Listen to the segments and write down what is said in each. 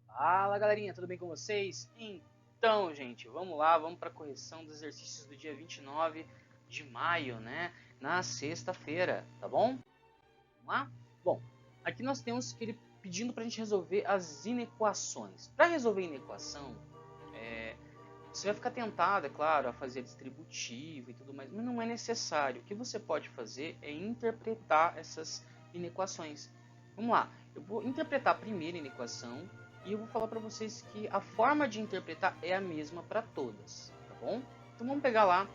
Fala galerinha, tudo bem com vocês? Então, gente, vamos lá, vamos para a correção dos exercícios do dia 29 de maio, né? Na sexta-feira, tá bom? Vamos lá? Bom, aqui nós temos que ele pedindo para a gente resolver as inequações. Para resolver a inequação, você vai ficar tentado, é claro, a fazer distributivo e tudo mais, mas não é necessário. O que você pode fazer é interpretar essas inequações. Vamos lá, eu vou interpretar a primeira inequação e eu vou falar para vocês que a forma de interpretar é a mesma para todas, tá bom? Então vamos pegar lá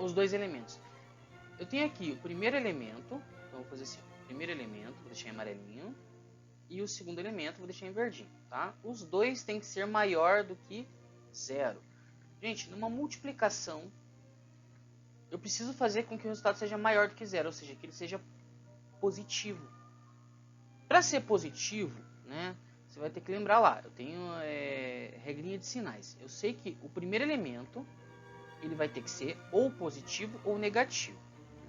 os dois elementos. Eu tenho aqui o primeiro elemento, então eu vou fazer assim, o primeiro elemento, vou deixar em amarelinho, e o segundo elemento vou deixar em verdinho, tá? Os dois têm que ser maior do que zero. Gente, numa multiplicação, eu preciso fazer com que o resultado seja maior do que zero, ou seja, que ele seja positivo. Para ser positivo, né, você vai ter que lembrar lá, eu tenho regrinha de sinais. Eu sei que o primeiro elemento ele vai ter que ser ou positivo ou negativo.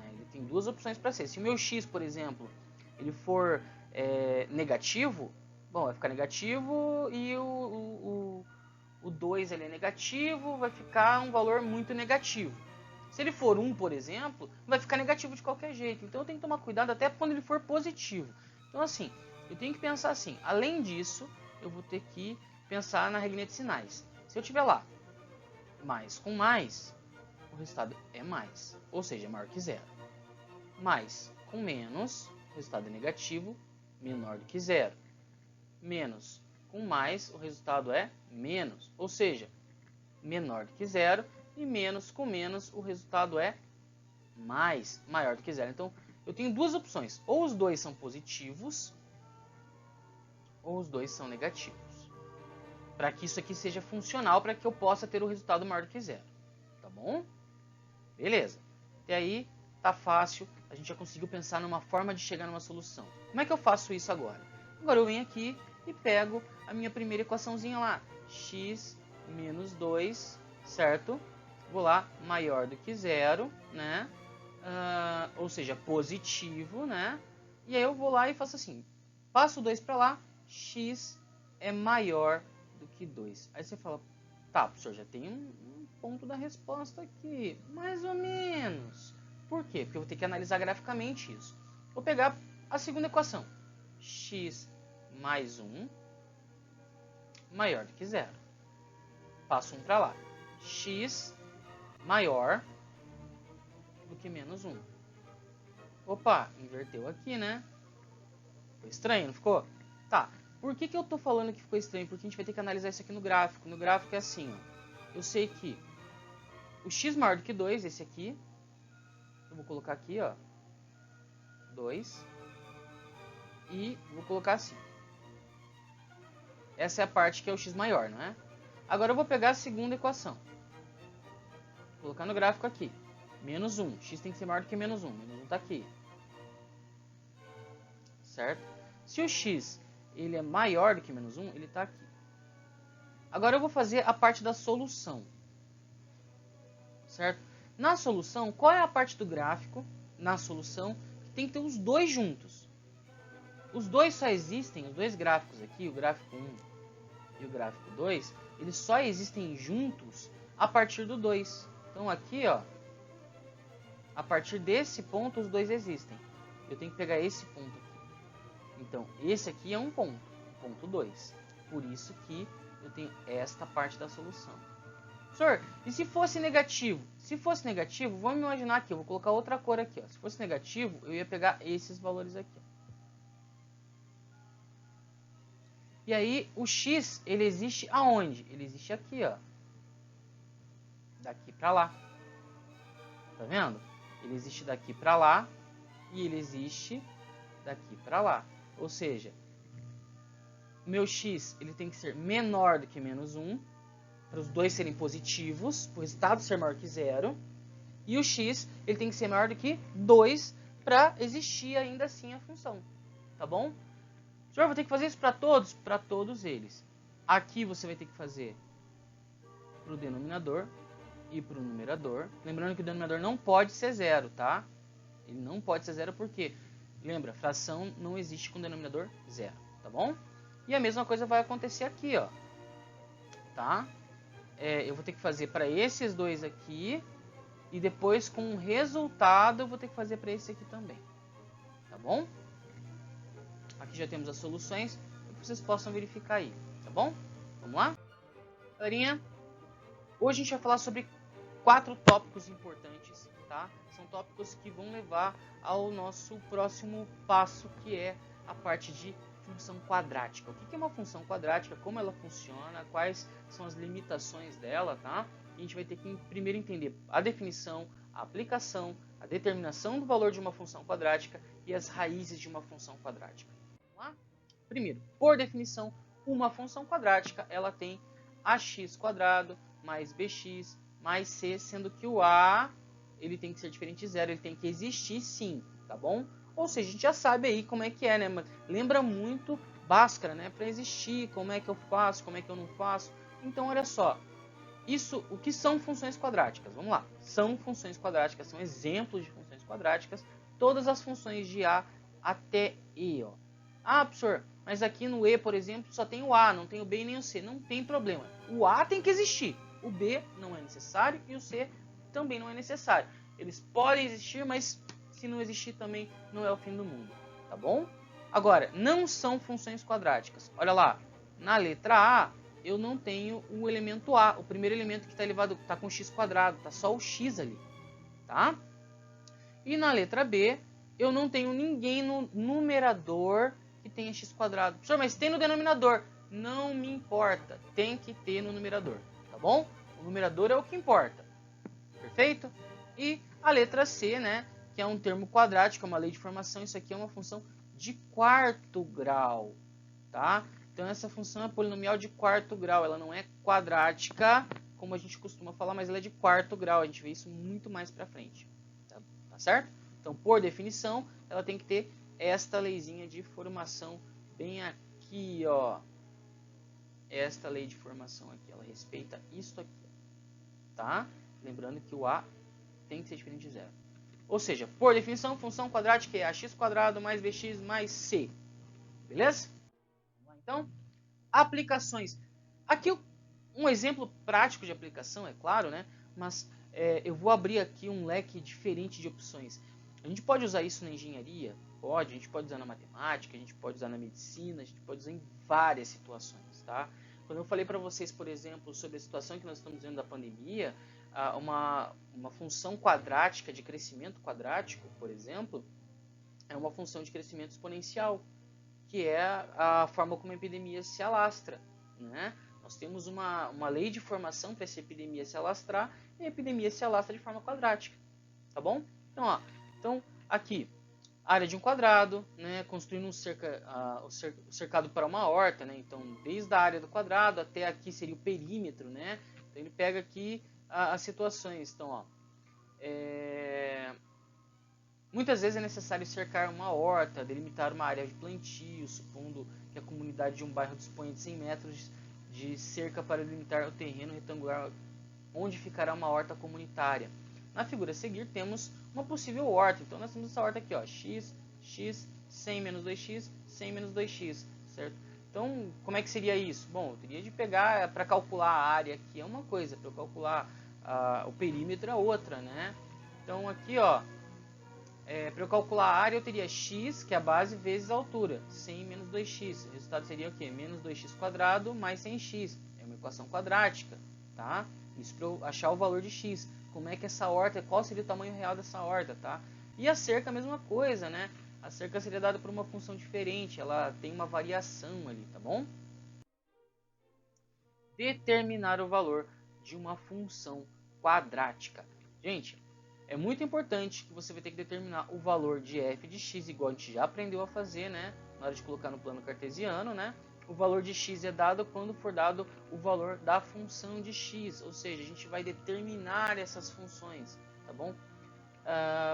Né? Ele tem duas opções para ser. Se o meu x, por exemplo, ele for negativo, bom, vai ficar negativo e o 2 ele é negativo, vai ficar um valor muito negativo. Se ele for 1, por exemplo, vai ficar negativo de qualquer jeito. Então eu tenho que tomar cuidado até quando ele for positivo. Então assim, eu tenho que pensar assim. Além disso, eu vou ter que pensar na regrinha de sinais. Se eu tiver lá mais com mais, o resultado é mais, ou seja, é maior que zero. Mais com menos, o resultado é negativo, menor do que zero. Menos com mais, o resultado é menos, ou seja, menor do que zero. E menos com menos, o resultado é mais, maior do que zero. Então, eu tenho duas opções. Ou os dois são positivos, ou os dois são negativos. Para que isso aqui seja funcional, para que eu possa ter o resultado maior do que zero. Tá bom? Beleza. Até aí, tá fácil. A gente já conseguiu pensar numa forma de chegar numa solução. Como é que eu faço isso agora? Agora eu venho aqui e pego a minha primeira equaçãozinha lá. X menos 2, certo? Vou lá, maior do que zero, né? Ou seja, positivo, né? E aí eu vou lá e faço assim, passo o 2 para lá, x é maior do que 2. Aí você fala, tá, professor, já tem um ponto da resposta aqui, mais ou menos. Por quê? Porque eu vou ter que analisar graficamente isso. Vou pegar a segunda equação, x mais 1 maior do que zero. Passo 1 para lá, x maior do que menos 1. Opa, inverteu aqui, né? Ficou estranho, não ficou? Tá, por que eu tô falando que ficou estranho? Porque a gente vai ter que analisar isso aqui no gráfico. No gráfico é assim, ó. Eu sei que o x maior do que 2, esse aqui, eu vou colocar aqui, ó, 2, e vou colocar assim. Essa é a parte que é o x maior, não é? Agora eu vou pegar a segunda equação. Vou colocar no gráfico aqui. Menos 1. X tem que ser maior do que menos 1. Menos 1 está aqui. Certo? Se o x ele é maior do que menos 1, ele está aqui. Agora eu vou fazer a parte da solução. Certo? Na solução, qual é a parte do gráfico, na solução, que tem que ter os dois juntos? Os dois só existem, os dois gráficos aqui, o gráfico 1 e o gráfico 2, eles só existem juntos a partir do 2. Então aqui, ó, a partir desse ponto os dois existem. Eu tenho que pegar esse ponto aqui. Então, esse aqui é um ponto, ponto 2. Por isso que eu tenho esta parte da solução. Professor, e se fosse negativo? Se fosse negativo, vamos imaginar aqui, eu vou colocar outra cor aqui. Ó. Se fosse negativo, eu ia pegar esses valores aqui. Ó. E aí, o x, ele existe aonde? Ele existe aqui, ó. Daqui para lá. Tá vendo? Ele existe daqui para lá e ele existe daqui para lá. Ou seja, meu x ele tem que ser menor do que menos 1, para os dois serem positivos, para o resultado ser maior que zero. E o x ele tem que ser maior do que 2 para existir ainda assim a função. Tá bom? Senhor, vou ter que fazer isso para todos? Para todos eles. Aqui você vai ter que fazer para o denominador e para o numerador. Lembrando que o denominador não pode ser zero, tá? Ele não pode ser zero porque Lembra, fração não existe com denominador zero, tá bom? E a mesma coisa vai acontecer aqui, ó. Tá? Eu vou ter que fazer para esses dois aqui e depois com o resultado eu vou ter que fazer para esse aqui também, tá bom? Aqui já temos as soluções para que vocês possam verificar aí, tá bom? Vamos lá? Galerinha, hoje a gente vai falar sobre 4 tópicos importantes, tá? São tópicos que vão levar ao nosso próximo passo, que é a parte de função quadrática. O que é uma função quadrática, como ela funciona, quais são as limitações dela, tá? A gente vai ter que primeiro entender a definição, a aplicação, a determinação do valor de uma função quadrática e as raízes de uma função quadrática. Vamos lá? Primeiro, por definição, uma função quadrática ela tem ax² mais bx mais c, sendo que o a ele tem que ser diferente de zero, ele tem que existir sim, tá bom? Ou seja, a gente já sabe aí como é que é, né? Lembra muito Bhaskara, né? Para existir, como é que eu faço, como é que eu não faço. Então, olha só, isso, o que são funções quadráticas? Vamos lá, são funções quadráticas, são exemplos de funções quadráticas, todas as funções de a até e, ó. Ah, professor, mas aqui no e, por exemplo, só tem o a, não tem o b e nem o c. Não tem problema, o a tem que existir, o b não é necessário e o c também não é necessário. Eles podem existir, mas se não existir também não é o fim do mundo, tá bom? Agora, não são funções quadráticas. Olha lá, na letra A eu não tenho o elemento A, o primeiro elemento que está elevado, está com x², está só o x ali, tá? E na letra B eu não tenho ninguém no numerador que tenha x². Professor, mas tem no denominador. Não me importa, tem que ter no numerador, tá bom? O numerador é o que importa. Perfeito? E a letra C, né, que é um termo quadrático, é uma lei de formação, isso aqui é uma função de quarto grau, tá? Então essa função é polinomial de quarto grau, ela não é quadrática, como a gente costuma falar, mas ela é de quarto grau, a gente vê isso muito mais pra frente, tá certo? Então, por definição, ela tem que ter esta leizinha de formação bem aqui, ó. Esta lei de formação aqui, ela respeita isso aqui, tá? Lembrando que o a tem que ser diferente de zero. Ou seja, por definição, função quadrática é ax² mais bx mais c. Beleza? Então, aplicações. Aqui um exemplo prático de aplicação, é claro, né? Mas eu vou abrir aqui um leque diferente de opções. A gente pode usar isso na engenharia? Pode. A gente pode usar na matemática, a gente pode usar na medicina, a gente pode usar em várias situações, tá? Quando eu falei para vocês, por exemplo, sobre a situação que nós estamos vivendo da pandemia, uma função quadrática de crescimento quadrático, por exemplo, é uma função de crescimento exponencial, que é a forma como a epidemia se alastra, né? Nós temos uma lei de formação para essa epidemia se alastrar, e a epidemia se alastra de forma quadrática, tá bom? Então, ó, aqui, área de um quadrado, né, construindo um cercado para uma horta, né? Então, desde a área do quadrado até aqui seria o perímetro, né? Então, ele pega aqui as situações. Então, ó, muitas vezes é necessário cercar uma horta, delimitar uma área de plantio, supondo que a comunidade de um bairro disponha de 100 metros de cerca para delimitar o terreno retangular onde ficará uma horta comunitária. Na figura a seguir temos uma possível horta. Então nós temos essa horta aqui, ó, x, 100 menos 2x, 100 menos 2x, certo? Então, como é que seria isso? Bom, eu teria de pegar, para calcular a área aqui é uma coisa, para eu calcular o perímetro é outra, né? Então aqui, ó, para eu calcular a área eu teria x, que é a base, vezes a altura, 100 menos 2x. O resultado seria o quê? Menos 2x² mais 100x. É uma equação quadrática, tá? Isso para eu achar o valor de x. Como é que essa horta, qual seria o tamanho real dessa horta, tá? E a cerca a mesma coisa, né? A cerca seria dada por uma função diferente, ela tem uma variação ali, tá bom? Determinar o valor de uma função quadrática. Gente, é muito importante que você vai ter que determinar o valor de f de x, igual a gente já aprendeu a fazer, né? Na hora de colocar no plano cartesiano, né? O valor de x é dado quando for dado o valor da função de x, ou seja, a gente vai determinar essas funções, tá bom?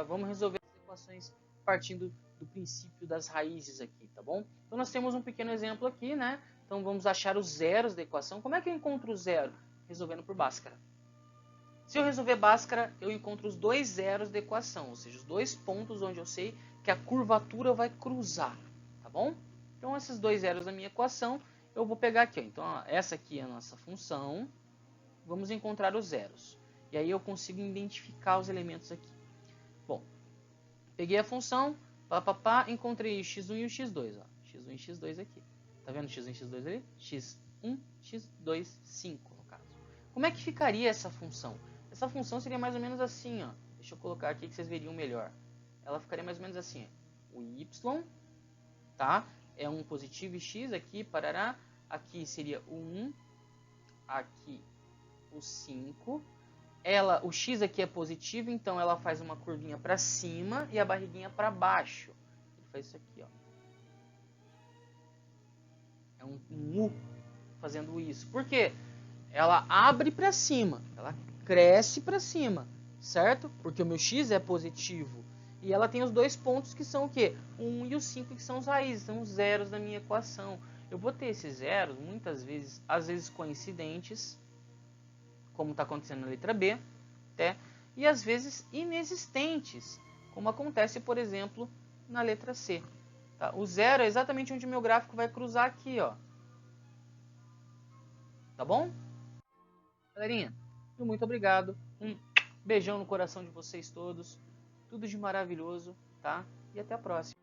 Vamos resolver as equações partindo do princípio das raízes aqui, tá bom? Então nós temos um pequeno exemplo aqui, né? Então vamos achar os zeros da equação. Como é que eu encontro o zero? Resolvendo por Bhaskara. Se eu resolver Bhaskara, eu encontro os dois zeros da equação, ou seja, os dois pontos onde eu sei que a curvatura vai cruzar, tá bom? Então, esses dois zeros da minha equação, eu vou pegar aqui. Ó. Então, ó, essa aqui é a nossa função. Vamos encontrar os zeros. E aí eu consigo identificar os elementos aqui. Bom, peguei a função, encontrei o x1 e o x2. Ó. x1 e x2 aqui. Tá vendo x1 e x2 ali? x1, x2, 5 no caso. Como é que ficaria essa função? Essa função seria mais ou menos assim, ó. Deixa eu colocar aqui que vocês veriam melhor. Ela ficaria mais ou menos assim, ó. O y, tá? É um positivo e x aqui, parará. Aqui seria o 1, aqui o 5. O x aqui é positivo, então ela faz uma curvinha para cima e a barriguinha para baixo. Ele faz isso aqui, ó. É um U fazendo isso. Por quê? Ela abre para cima, ela cresce para cima, certo? Porque o meu x é positivo. E ela tem os dois pontos que são o quê? O 1 e o 5, que são os raízes, são os zeros da minha equação. Eu vou ter esses zeros, muitas vezes, às vezes coincidentes, como está acontecendo na letra B, né? E às vezes inexistentes, como acontece, por exemplo, na letra C. Tá? O zero é exatamente onde o meu gráfico vai cruzar aqui, ó. Tá bom? Galerinha, muito obrigado. Um beijão no coração de vocês todos. Tudo de maravilhoso, tá? E até a próxima.